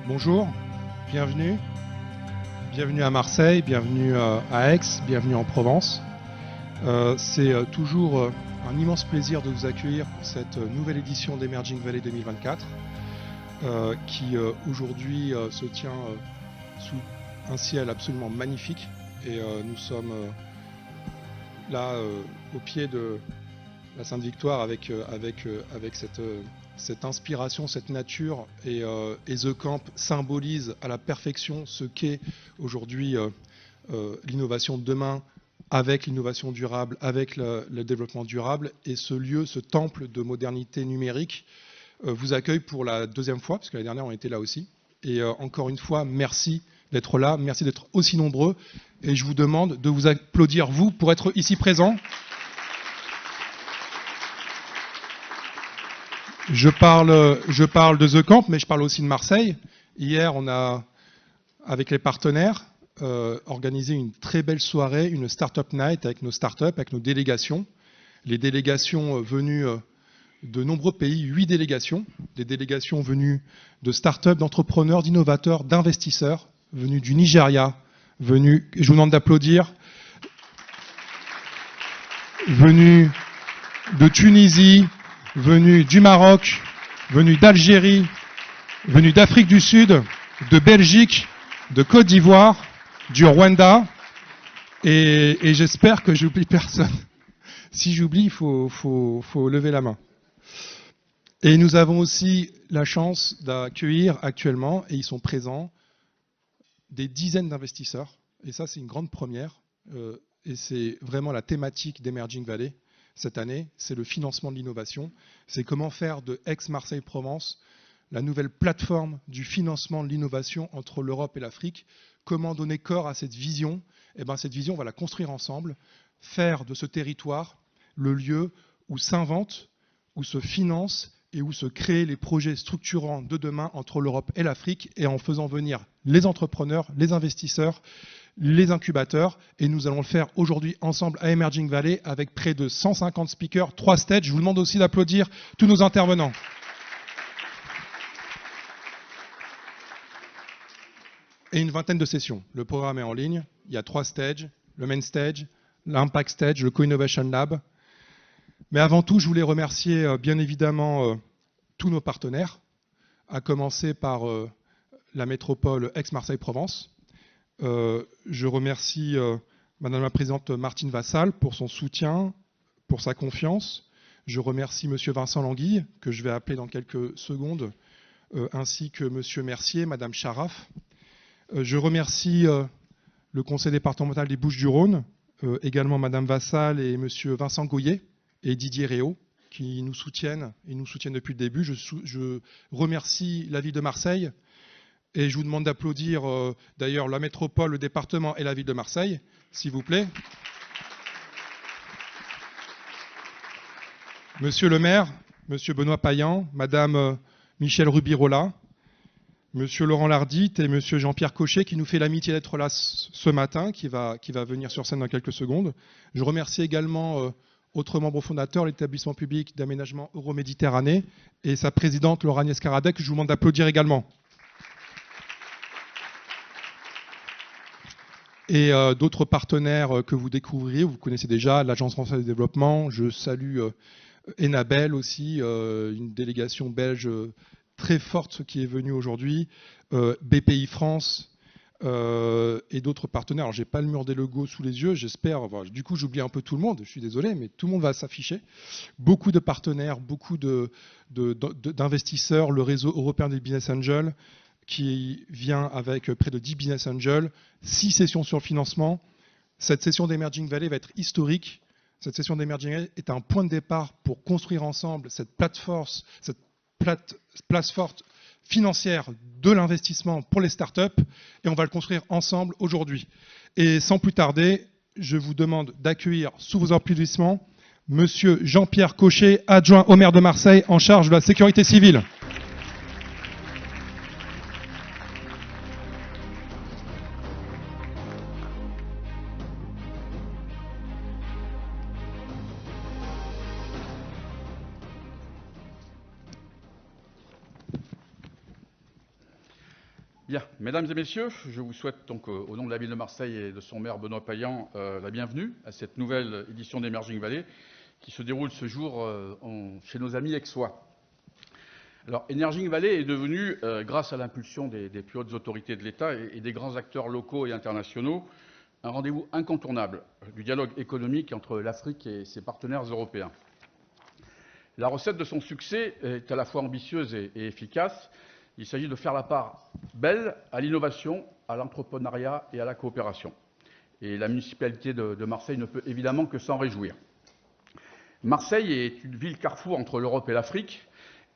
Bonjour, bienvenue. Bienvenue à Marseille, bienvenue à Aix, bienvenue en Provence. C'est toujours un immense plaisir de vous accueillir pour cette nouvelle édition d'Emerging Valley 2024 qui aujourd'hui se tient sous un ciel absolument magnifique et nous sommes là au pied de la Sainte-Victoire avec cette inspiration, cette nature et The Camp symbolise à la perfection ce qu'est aujourd'hui l'innovation de demain avec l'innovation durable, avec le développement durable. Et ce lieu, ce temple de modernité numérique vous accueille pour la deuxième fois, parce que l'année dernière on était là aussi. Et encore une fois, merci d'être là, merci d'être aussi nombreux. Et je vous demande de vous applaudir, vous, pour être ici présents. Je parle de The Camp, mais je parle aussi de Marseille. Hier, on a, avec les partenaires, organisé une très belle soirée, une Startup Night avec nos startups, avec nos délégations. Les délégations venues de nombreux pays, 8 délégations, des délégations venues de startups, d'entrepreneurs, d'innovateurs, d'investisseurs, venues du Nigeria, je vous demande d'applaudir, venues de Tunisie, venus du Maroc, venus d'Algérie, venus d'Afrique du Sud, de Belgique, de Côte d'Ivoire, du Rwanda, et j'espère que j'oublie personne. Si j'oublie, il faut lever la main. Et nous avons aussi la chance d'accueillir actuellement, et ils sont présents, des dizaines d'investisseurs, et ça c'est une grande première, et c'est vraiment la thématique d'Emerging Valley. Cette année, c'est le financement de l'innovation. C'est comment faire de Aix-Marseille-Provence la nouvelle plateforme du financement de l'innovation entre l'Europe et l'Afrique. Comment donner corps à cette vision ? Eh bien, cette vision, on va la construire ensemble, faire de ce territoire le lieu où s'inventent, où se financent et où se créent les projets structurants de demain entre l'Europe et l'Afrique, et en faisant venir les entrepreneurs, les investisseurs, les incubateurs, et nous allons le faire aujourd'hui ensemble à Emerging Valley avec près de 150 speakers, 3 stages. Je vous demande aussi d'applaudir tous nos intervenants. Et une vingtaine de sessions. Le programme est en ligne. Il y a 3 stages, le main stage, l'impact stage, le co-innovation lab. Mais avant tout, je voulais remercier bien évidemment tous nos partenaires, à commencer par la métropole Aix-Marseille-Provence. Je remercie Madame la Présidente Martine Vassal pour son soutien, pour sa confiance. Je remercie Monsieur Vincent Languille, que je vais appeler dans quelques secondes, ainsi que Monsieur Mercier, Madame Charaf. Je remercie le Conseil départemental des Bouches-du-Rhône, également Madame Vassal et Monsieur Vincent Goyer et Didier Réau, qui nous soutiennent et nous soutiennent depuis le début. Je remercie la ville de Marseille. Et je vous demande d'applaudir d'ailleurs la métropole, le département et la ville de Marseille, s'il vous plaît. Monsieur le maire, Monsieur Benoît Payan, Madame Michèle Rubirola, Monsieur Laurent Lardit et Monsieur Jean-Pierre Cochet qui nous fait l'amitié d'être là ce matin, qui va venir sur scène dans quelques secondes. Je remercie également autres membres fondateurs, l'établissement public d'aménagement Euroméditerranée et sa présidente Laura Agnès Caradec, que je vous demande d'applaudir également. Et d'autres partenaires que vous découvrirez, vous connaissez déjà, l'Agence française de développement. Je salue Enabel aussi, une délégation belge très forte qui est venue aujourd'hui, BPI France et d'autres partenaires. Alors, je n'ai pas le mur des logos sous les yeux, j'espère. Voilà, du coup, j'oublie un peu tout le monde, je suis désolé, mais tout le monde va s'afficher. Beaucoup de partenaires, beaucoup d'investisseurs, le réseau européen des Business Angels, qui vient avec près de 10 Business Angels, 6 sessions sur le financement. Cette session d'Emerging Valley va être historique. Cette session d'Emerging Valley est un point de départ pour construire ensemble cette place forte financière de l'investissement pour les startups. Et on va le construire ensemble aujourd'hui. Et sans plus tarder, je vous demande d'accueillir sous vos applaudissements Monsieur Jean-Pierre Cochet, adjoint au maire de Marseille en charge de la sécurité civile. Bien, mesdames et messieurs, je vous souhaite donc au nom de la ville de Marseille et de son maire Benoît Payan la bienvenue à cette nouvelle édition d'Emerging Valley qui se déroule ce jour chez nos amis aixois. Alors, Emerging Valley est devenu, grâce à l'impulsion des plus hautes autorités de l'État et des grands acteurs locaux et internationaux, un rendez-vous incontournable du dialogue économique entre l'Afrique et ses partenaires européens. La recette de son succès est à la fois ambitieuse et efficace. Il s'agit de faire la part belle à l'innovation, à l'entrepreneuriat et à la coopération. Et la municipalité de Marseille ne peut évidemment que s'en réjouir. Marseille est une ville carrefour entre l'Europe et l'Afrique,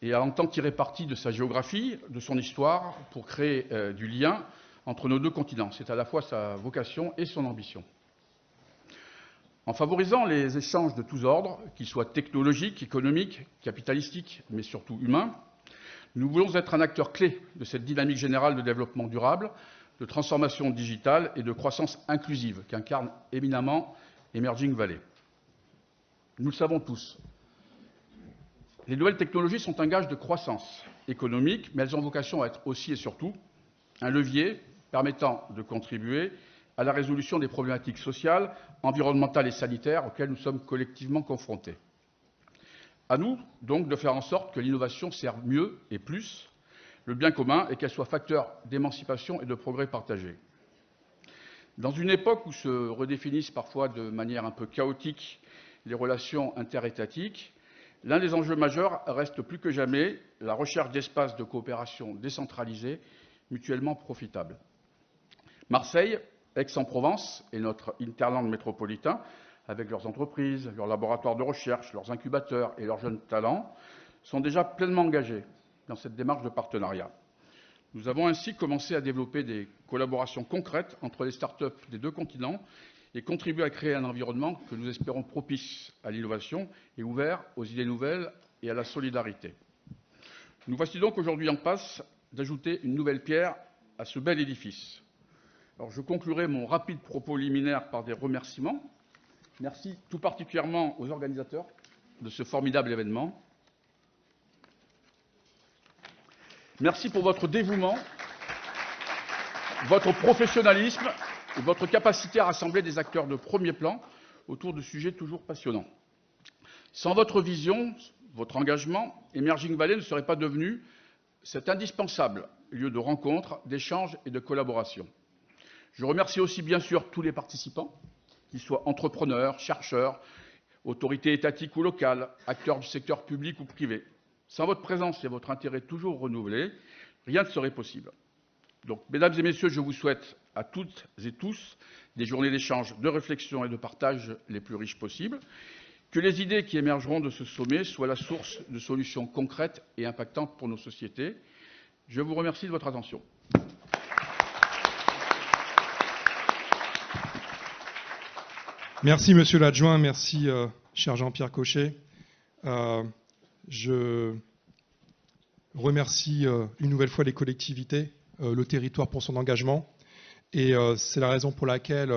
et elle entend tirer parti de sa géographie, de son histoire, pour créer du lien entre nos deux continents. C'est à la fois sa vocation et son ambition. En favorisant les échanges de tous ordres, qu'ils soient technologiques, économiques, capitalistiques, mais surtout humains, nous voulons être un acteur clé de cette dynamique générale de développement durable, de transformation digitale et de croissance inclusive qu'incarne éminemment Emerging Valley. Nous le savons tous. Les nouvelles technologies sont un gage de croissance économique, mais elles ont vocation à être aussi et surtout un levier permettant de contribuer à la résolution des problématiques sociales, environnementales et sanitaires auxquelles nous sommes collectivement confrontés. À nous, donc, de faire en sorte que l'innovation serve mieux et plus le bien commun et qu'elle soit facteur d'émancipation et de progrès partagé. Dans une époque où se redéfinissent parfois de manière un peu chaotique les relations interétatiques, l'un des enjeux majeurs reste plus que jamais la recherche d'espaces de coopération décentralisés, mutuellement profitables. Marseille, Aix-en-Provence et notre hinterland métropolitain, avec leurs entreprises, leurs laboratoires de recherche, leurs incubateurs et leurs jeunes talents, sont déjà pleinement engagés dans cette démarche de partenariat. Nous avons ainsi commencé à développer des collaborations concrètes entre les start-up des deux continents et contribuer à créer un environnement que nous espérons propice à l'innovation et ouvert aux idées nouvelles et à la solidarité. Nous voici donc aujourd'hui en passe d'ajouter une nouvelle pierre à ce bel édifice. Alors, je conclurai mon rapide propos liminaire par des remerciements. Merci tout particulièrement aux organisateurs de ce formidable événement. Merci pour votre dévouement, votre professionnalisme et votre capacité à rassembler des acteurs de premier plan autour de sujets toujours passionnants. Sans votre vision, votre engagement, Emerging Valley ne serait pas devenu cet indispensable lieu de rencontre, d'échange et de collaboration. Je remercie aussi bien sûr tous les participants, qu'ils soient entrepreneurs, chercheurs, autorités étatiques ou locales, acteurs du secteur public ou privé. Sans votre présence et votre intérêt toujours renouvelé, rien ne serait possible. Donc, mesdames et messieurs, je vous souhaite à toutes et tous des journées d'échange, de réflexion et de partage les plus riches possibles. Que les idées qui émergeront de ce sommet soient la source de solutions concrètes et impactantes pour nos sociétés. Je vous remercie de votre attention. Merci, monsieur l'adjoint. Merci, cher Jean-Pierre Cochet. Je remercie une nouvelle fois les collectivités, le territoire pour son engagement. Et c'est la raison pour laquelle,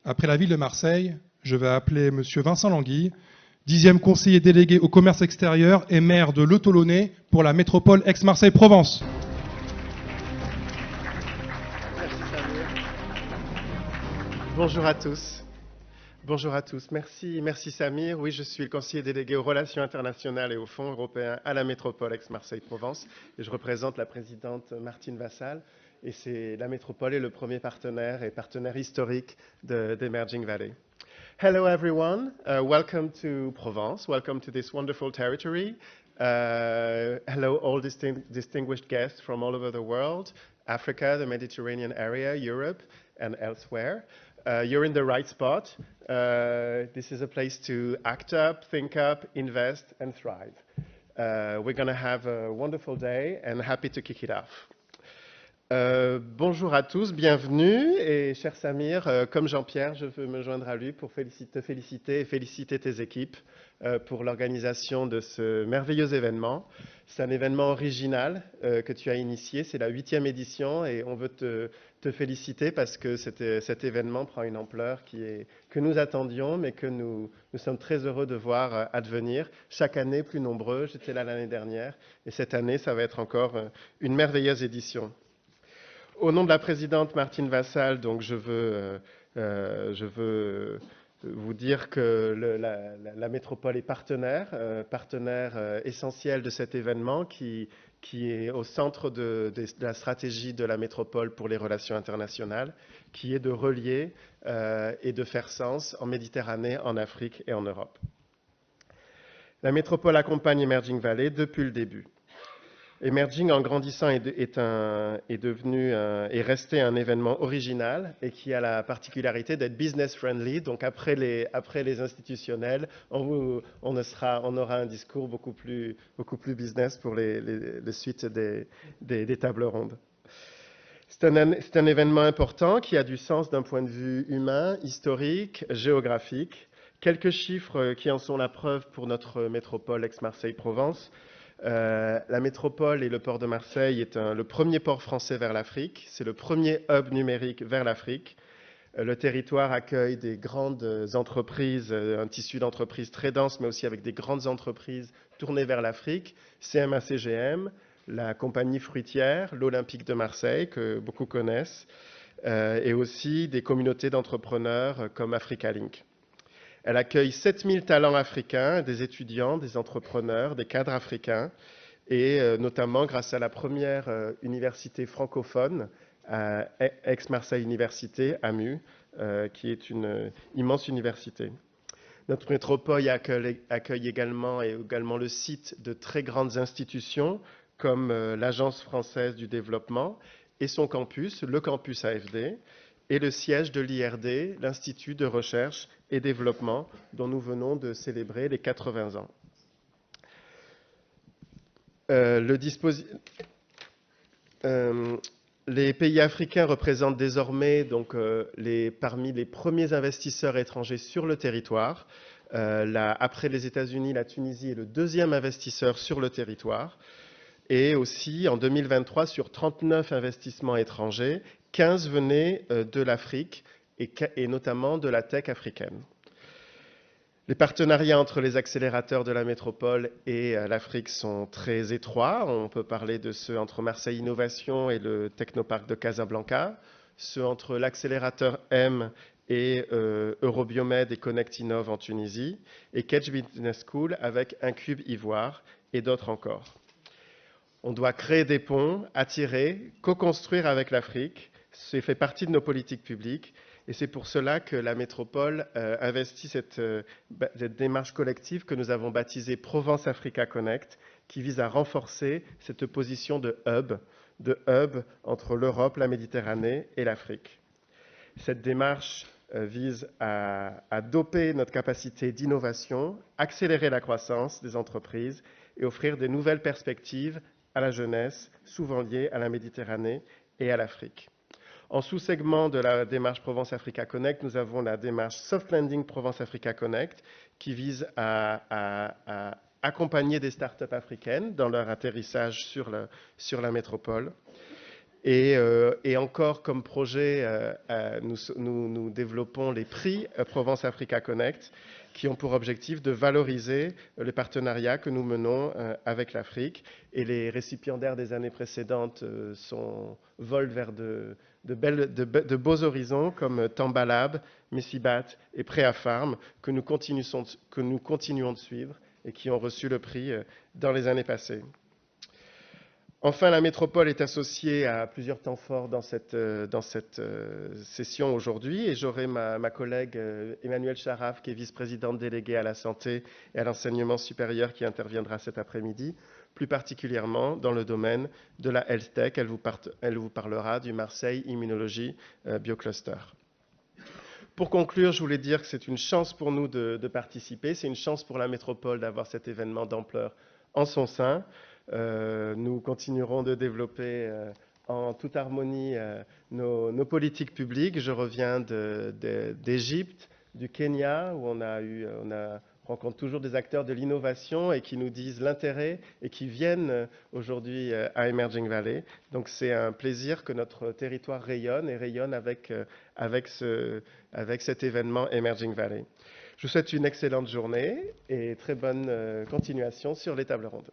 après la ville de Marseille, je vais appeler monsieur Vincent Languille, 10e conseiller délégué au commerce extérieur et maire de Le Tolonnais pour la métropole Aix-Marseille-Provence. Merci Samir. Bonjour à tous. Bonjour à tous. Merci Samir. Oui, je suis le conseiller délégué aux relations internationales et aux fonds européens à la métropole Aix-Marseille-Provence et je représente la présidente Martine Vassal. Et c'est la métropole est le premier partenaire et partenaire historique d'Emerging Valley. Hello everyone, welcome to Provence, welcome to this wonderful territory. Hello all distinguished guests from all over the world, Africa, the Mediterranean area, Europe and elsewhere. You're in the right spot. This is a place to act up, think up, invest and thrive. We're going to have a wonderful day and happy to kick it off. Bonjour à tous, bienvenue et cher Samir, comme Jean-Pierre, je veux me joindre à lui pour te féliciter et féliciter tes équipes pour l'organisation de ce merveilleux événement. C'est un événement original que tu as initié, c'est la 8e édition et on veut te féliciter parce que cet événement prend une ampleur que nous attendions mais que nous sommes très heureux de voir advenir. Chaque année plus nombreux, j'étais là l'année dernière et cette année ça va être encore une merveilleuse édition. Au nom de la présidente Martine Vassal, donc je veux vous dire que la métropole est partenaire essentiel de cet événement qui est au centre de la stratégie de la métropole pour les relations internationales, qui est de relier et de faire sens en Méditerranée, en Afrique et en Europe. La métropole accompagne Emerging Valley depuis le début. Emerging, en grandissant, est resté un événement original et qui a la particularité d'être business friendly. Donc après les institutionnels, on aura un discours beaucoup plus business pour les suites des tables rondes. C'est un événement important qui a du sens d'un point de vue humain, historique, géographique. Quelques chiffres qui en sont la preuve pour notre métropole Aix-Marseille-Provence. La métropole et le port de Marseille est le premier port français vers l'Afrique. C'est le premier hub numérique vers l'Afrique. Le territoire accueille des grandes entreprises, un tissu d'entreprises très dense, mais aussi avec des grandes entreprises tournées vers l'Afrique. CMA-CGM, la compagnie fruitière, l'Olympique de Marseille, que beaucoup connaissent, et aussi des communautés d'entrepreneurs comme Africa Link. Elle accueille 7000 talents africains, des étudiants, des entrepreneurs, des cadres africains, et notamment grâce à la première université francophone, Aix-Marseille Université, AMU, qui est une immense université. Notre métropole accueille également le site de très grandes institutions comme l'Agence française du développement et son campus, le campus AFD, et le siège de l'IRD, l'Institut de recherche et développement, dont nous venons de célébrer les 80 ans. Les pays africains représentent désormais donc, parmi les premiers investisseurs étrangers sur le territoire. Après les États-Unis, la Tunisie est le deuxième investisseur sur le territoire. Et aussi, en 2023, sur 39 investissements étrangers, 15 venaient de l'Afrique et notamment de la tech africaine. Les partenariats entre les accélérateurs de la métropole et l'Afrique sont très étroits. On peut parler de ceux entre Marseille Innovation et le Technoparc de Casablanca, ceux entre l'accélérateur M et Eurobiomed et Connect Innov en Tunisie, et Kedge Business School avec Incube Ivoire et d'autres encore. On doit créer des ponts, attirer, co-construire avec l'Afrique. Ça fait partie de nos politiques publiques et c'est pour cela que la métropole investit cette démarche collective que nous avons baptisée Provence Africa Connect, qui vise à renforcer cette position de hub entre l'Europe, la Méditerranée et l'Afrique. Cette démarche vise à doper notre capacité d'innovation, accélérer la croissance des entreprises et offrir de nouvelles perspectives à la jeunesse, souvent liée à la Méditerranée et à l'Afrique. En sous-segment de la démarche Provence Africa Connect, nous avons la démarche Soft Landing Provence Africa Connect qui vise à accompagner des startups africaines dans leur atterrissage sur la métropole. Et encore comme projet, nous développons les prix Provence Africa Connect qui ont pour objectif de valoriser les partenariats que nous menons avec l'Afrique. Et les récipiendaires des années précédentes volent vers de beaux horizons comme Tambalab, Messibat et Préafarm que nous continuons de suivre et qui ont reçu le prix dans les années passées. Enfin, la métropole est associée à plusieurs temps forts dans cette session aujourd'hui et j'aurai ma collègue Emmanuelle Charaf, qui est vice-présidente déléguée à la santé et à l'enseignement supérieur, qui interviendra cet après-midi, plus particulièrement dans le domaine de la Health Tech. Elle vous parlera du Marseille Immunologie Biocluster. Pour conclure, je voulais dire que c'est une chance pour nous de participer, c'est une chance pour la métropole d'avoir cet événement d'ampleur en son sein. Nous continuerons de développer en toute harmonie nos politiques publiques. Je reviens d'Égypte, du Kenya, où on rencontre toujours des acteurs de l'innovation et qui nous disent l'intérêt et qui viennent aujourd'hui à Emerging Valley. Donc c'est un plaisir que notre territoire rayonne et rayonne avec cet événement Emerging Valley. Je vous souhaite une excellente journée et très bonne continuation sur les tables rondes.